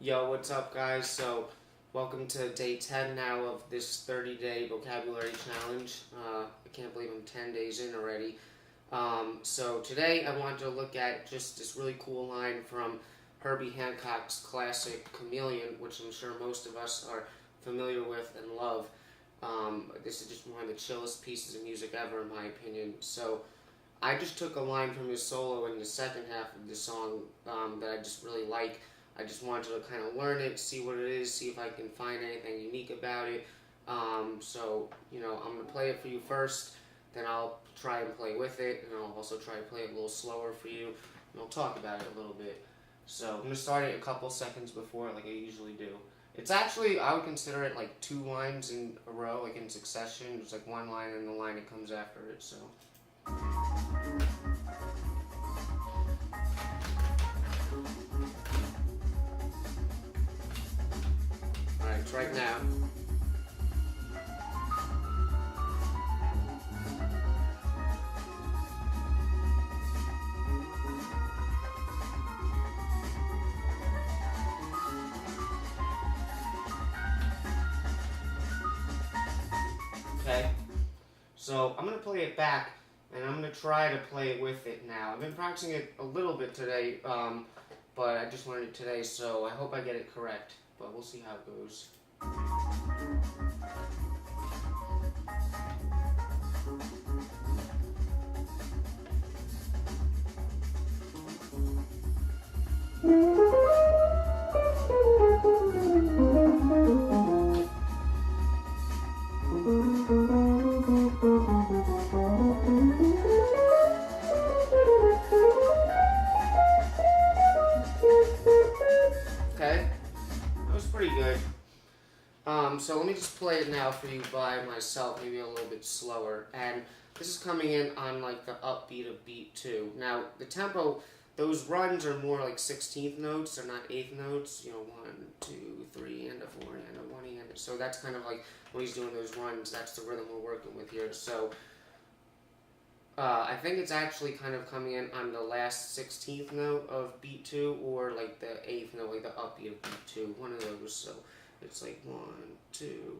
Yo, what's up, guys? So, welcome to day 10 now of this 30-day vocabulary challenge. I can't believe I'm 10 days in already. So today I wanted to look at just this really cool line from Herbie Hancock's classic Chameleon, which I'm sure most of us are familiar with and love. This is just one of the chillest pieces of music ever, in my opinion. So, I just took a line from his solo in the second half of the song that I just really like. I just wanted to kind of learn it, see what it is, see if I can find anything unique about it. So, I'm going to play it for you first, then I'll try and play with it, and I'll also try to play it a little slower for you, and I'll talk about it a little bit. So, I'm going to start it a couple seconds before, like I usually do. It's actually, I would consider it like 2 lines in a row, like in succession. It's like one line and the line that comes after it, so. Alright, it's right now. Okay, so I'm going to play it back, and I'm going to try to play it with it now. I've been practicing it a little bit today, but I just learned it today, so I hope I get it correct, but we'll see how it goes. Okay, that was pretty good. So let me just play it now for you by myself, maybe a little bit slower. And this is coming in on like the upbeat of beat 2. Now, the tempo, those runs are more like 16th notes, they're not 8th notes. 1, 2, 3, and a 4, and a 1, and a... So that's kind of like when he's doing those runs, that's the rhythm we're working with here. So I think it's actually kind of coming in on the last 16th note of beat 2, or like the 8th note, like the upbeat of beat 2, one of those. So it's like 1, 2.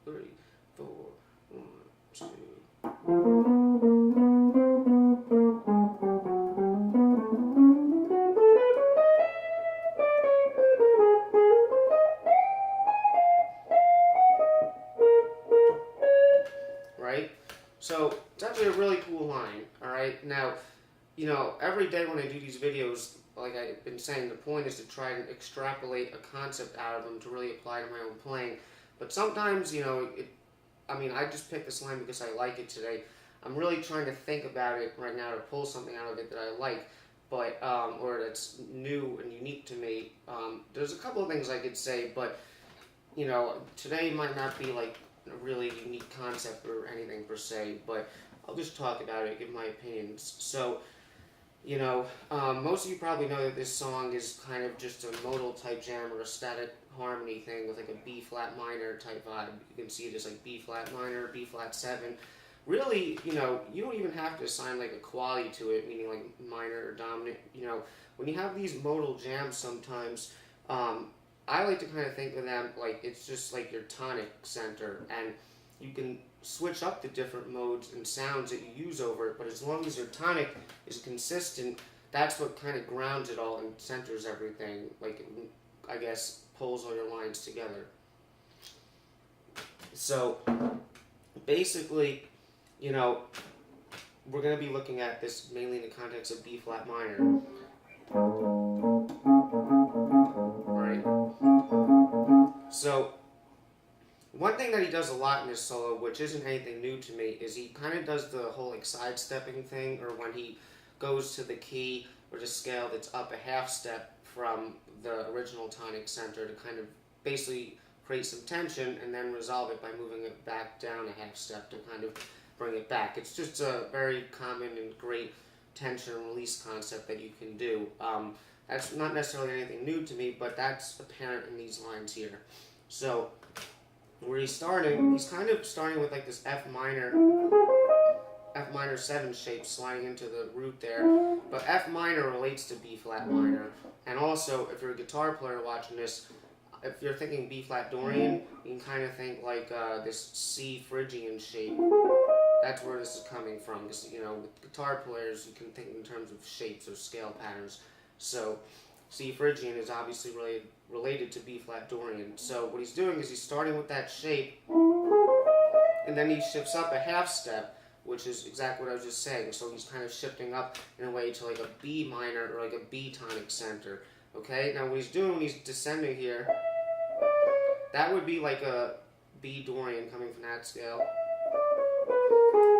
3, 4, 1, 2. Right? So, it's actually a really cool line, alright? Now, every day when I do these videos, like I've been saying, the point is to try and extrapolate a concept out of them to really apply to my own playing. But sometimes, I just picked this line because I like it today. I'm really trying to think about it right now to pull something out of it that I like, but, or that's new and unique to me. There's a couple of things I could say, but, today might not be like a really unique concept or anything per se, but I'll just talk about it, give my opinions. So, most of you probably know that this song is kind of just a modal type jam or a static harmony thing with like a B flat minor type vibe. You can see it as like B flat minor, B flat 7. Really, you don't even have to assign like a quality to it, meaning like minor or dominant. When you have these modal jams sometimes, I like to kind of think of them like it's just like your tonic center, and you can switch up the different modes and sounds that you use over it, but as long as your tonic is consistent, that's what kind of grounds it all and centers everything, like, I guess, pulls all your lines together. So, basically, we're going to be looking at this mainly in the context of B flat minor. Right? So, one thing that he does a lot in his solo, which isn't anything new to me, is he kind of does the whole like sidestepping thing, or when he goes to the key or the scale that's up a half step from the original tonic center to kind of basically create some tension and then resolve it by moving it back down a half step to kind of bring it back. It's just a very common and great tension and release concept that you can do. That's not necessarily anything new to me, but that's apparent in these lines here. So, where he's kind of starting with like this F minor minor 7 shape sliding into the root there. But F minor relates to B flat minor. And also, if you're a guitar player watching this, if you're thinking B flat Dorian, you can kind of think like this C Phrygian shape. That's where this is coming from. Because, you know, with guitar players, you can think in terms of shapes or scale patterns. So C Phrygian is obviously related to B flat Dorian. So what he's doing is he's starting with that shape, and then he shifts up a half step, which is exactly what I was just saying. So he's kind of shifting up in a way to like a B minor or like a B tonic center. Okay, now what he's doing when he's descending here, that would be like a B Dorian coming from that scale.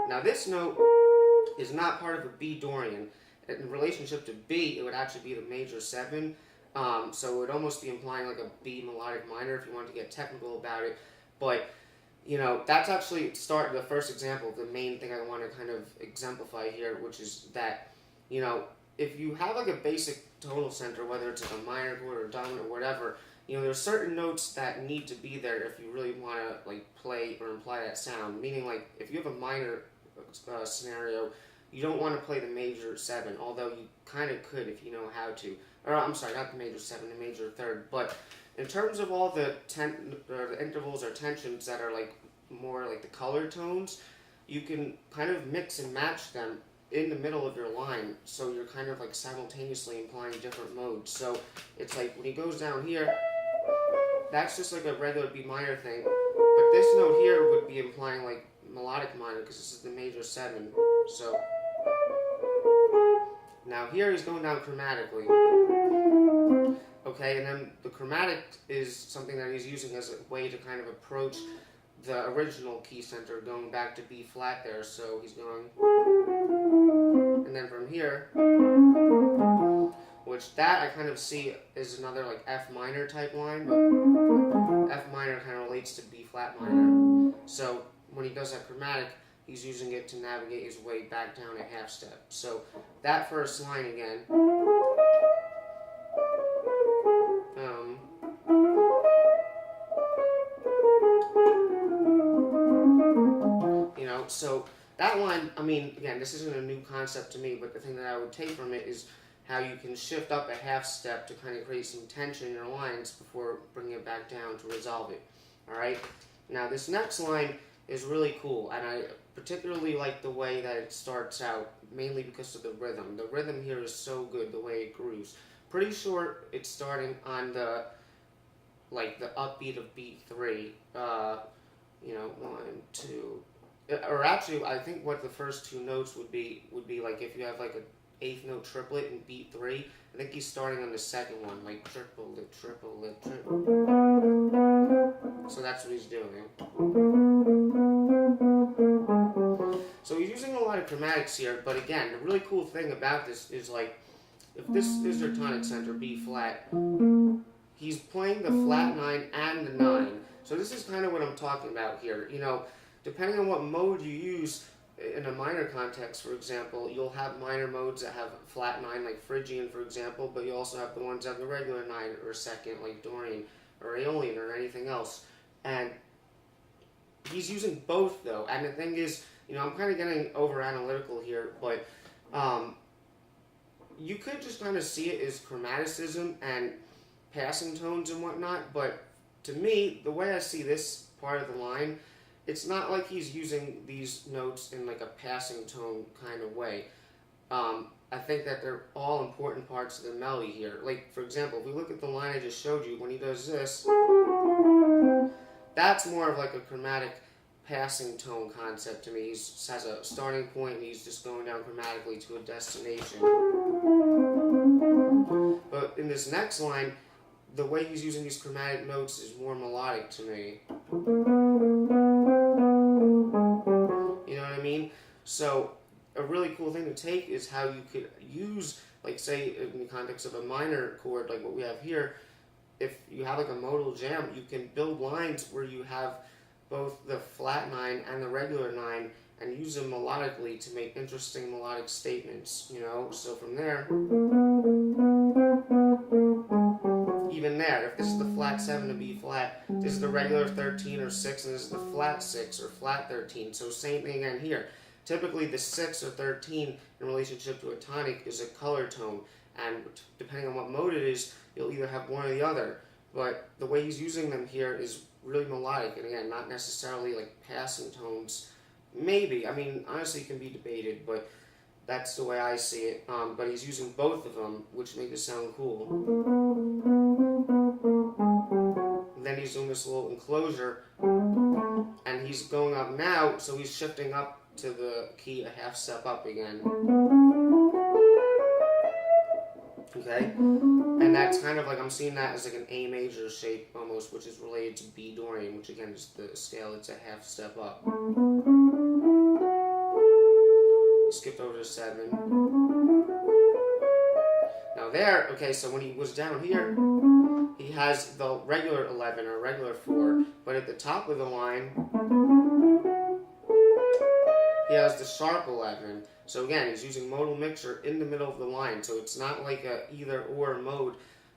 Now this note is not part of a B Dorian. In relationship to B, it would actually be the major 7. So it would almost be implying like a B melodic minor if you wanted to get technical about it. But, you know, that's actually the first example of the main thing I want to kind of exemplify here, which is that, you know, if you have like a basic tonal center, whether it's like a minor chord or dominant or whatever, you know, there's certain notes that need to be there if you really want to like play or imply that sound. Meaning, like, if you have a minor scenario, you don't want to play the major 7, although you kind of could if you know how to. Or, I'm sorry, not the major 7, the major 3rd. But in terms of all the intervals or tensions that are like more like the color tones, you can kind of mix and match them in the middle of your line, so you're kind of like simultaneously implying different modes. So it's like when he goes down here, that's just like a regular B minor thing, but this note here would be implying like melodic minor because this is the major 7. So now here he's going down chromatically. Okay, and then the chromatic is something that he's using as a way to kind of approach the original key center, going back to B flat there. So he's going, and then from here, which that I kind of see is another like F minor type line, but F minor kind of relates to B flat minor. So when he does that chromatic, he's using it to navigate his way back down a half step. So that first line again. You know, so that line, I mean, again, this isn't a new concept to me, but the thing that I would take from it is how you can shift up a half step to kind of create some tension in your lines before bringing it back down to resolve it. Alright? Now, this next line is really cool, and I particularly like the way that it starts out, mainly because of the rhythm. The rhythm here is so good, the way it grooves. Pretty sure it's starting on the, like, the upbeat of beat 3. You know, 1, 2... Or actually, I think what the first 2 notes would be like if you have like a 8th note triplet in beat 3. I think he's starting on the second one, like triplet, triplet, triplet. So that's what he's doing. So he's using a lot of chromatics here, but again, the really cool thing about this is like, if this is your tonic center, B flat, he's playing the flat 9 and the 9. So this is kind of what I'm talking about here. You know, depending on what mode you use, in a minor context, for example, you'll have minor modes that have flat 9, like Phrygian, for example, but you also have the ones that have the regular 9 or 2nd, like Dorian or Aeolian or anything else. And he's using both, though. And the thing is, you know, I'm kind of getting over-analytical here, but you could just kind of see it as chromaticism and passing tones and whatnot, but to me, the way I see this part of the line, it's not like he's using these notes in like a passing tone kind of way. I think that they're all important parts of the melody here. Like, for example, if we look at the line I just showed you, when he does this, that's more of like a chromatic passing tone concept to me. He has a starting point and he's just going down chromatically to a destination. But in this next line, the way he's using these chromatic notes is more melodic to me. You know what I mean? So a really cool thing to take is how you could use, like say in the context of a minor chord like what we have here, if you have like a modal jam, you can build lines where you have both the flat 9 and the regular 9 and use them melodically to make interesting melodic statements, you know? So from there, even there, if this is the flat 7 to B flat, this is the regular 13 or 6, and this is the flat 6 or flat 13. So same thing again here. Typically, the 6 or 13 in relationship to a tonic is a color tone, and depending on what mode it is, you'll either have one or the other. But the way he's using them here is really melodic, and again, not necessarily like passing tones. Maybe, I mean, honestly, it can be debated, but that's the way I see it. But he's using both of them, which make it sound cool. And then he's doing this little enclosure, and he's going up now, so he's shifting up to the key a half step up again. Okay? And that's kind of like, I'm seeing that as like an A major shape almost, which is related to B Dorian, which again is the scale, it's a half step up. Skipped over to 7. Now there, okay, so when he was down here, he has the regular 11 or regular 4, but at the top of the line, he has the sharp 11. So again, he's using modal mixture in the middle of the line, so it's not like a either or mode,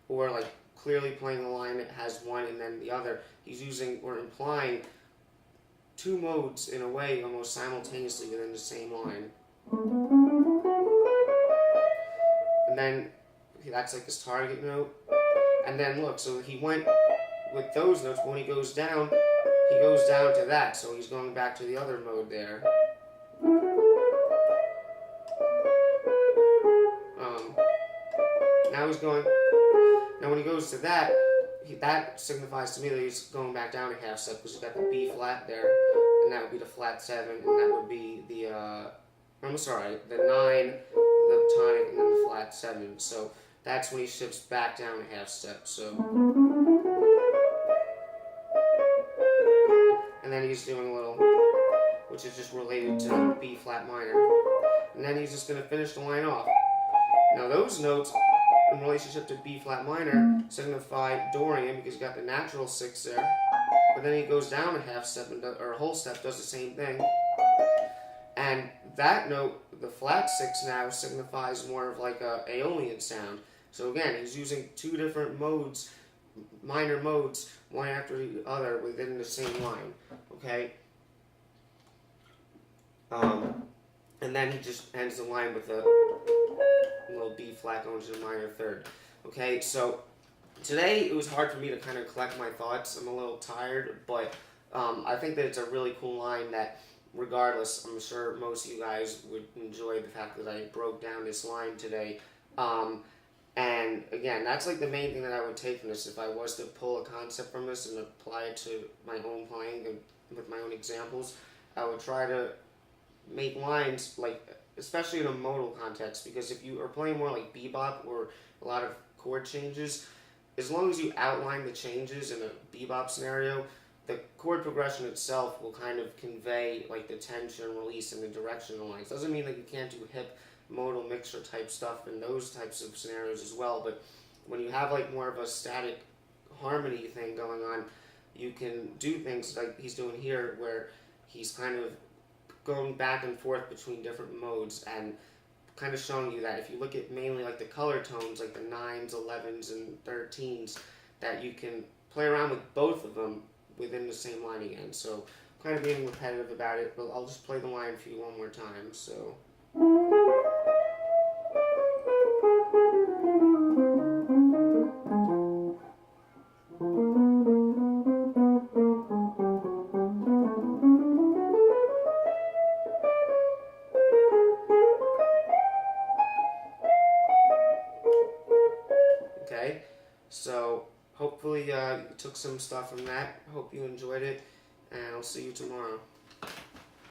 or like clearly playing a line that has one and then the other. He's using or implying two modes in a way almost simultaneously within the same line. And then that's like his target note. And then look, so he went with those notes, but when he goes down to that, so he's going back to the other mode there. Now he's going, now when he goes to that, that signifies to me that he's going back down a half step, because he's got the B flat there, and that would be the flat 7, and that would be the, I'm sorry, the 9, the tonic, and then the flat 7. So that's when he shifts back down a half step. So, and then he's doing a little, which is just related to B flat minor. And then he's just going to finish the line off. Now those notes, in relationship to B flat minor, signify Dorian, because you got the natural 6 there. But then he goes down a half step, or a whole step, does the same thing. And that note, the flat 6 now, signifies more of like a Aeolian sound. So again, he's using two different modes, minor modes, one after the other within the same line. Okay? And then he just ends the line with a little B flat going to the minor 3rd. Okay, so today it was hard for me to kind of collect my thoughts. I'm a little tired, but I think that it's a really cool line that, regardless, I'm sure most of you guys would enjoy the fact that I broke down this line today. And again, that's like the main thing that I would take from this. If I was to pull a concept from this and apply it to my own playing and with my own examples, I would try to make lines, like, especially in a modal context, because if you are playing more like bebop or a lot of chord changes, as long as you outline the changes in a bebop scenario, the chord progression itself will kind of convey like the tension, release, and the direction of the lines. Doesn't mean that you can't do hip modal mixture type stuff in those types of scenarios as well, but when you have like more of a static harmony thing going on, you can do things like he's doing here, where he's kind of going back and forth between different modes and kind of showing you that if you look at mainly like the color tones, like the 9s, 11s, and 13s, that you can play around with both of them within the same line again. So kind of being repetitive about it, but I'll just play the line for you one more time. So. Okay, so hopefully you took some stuff from that. Hope you enjoyed it, and I'll see you tomorrow.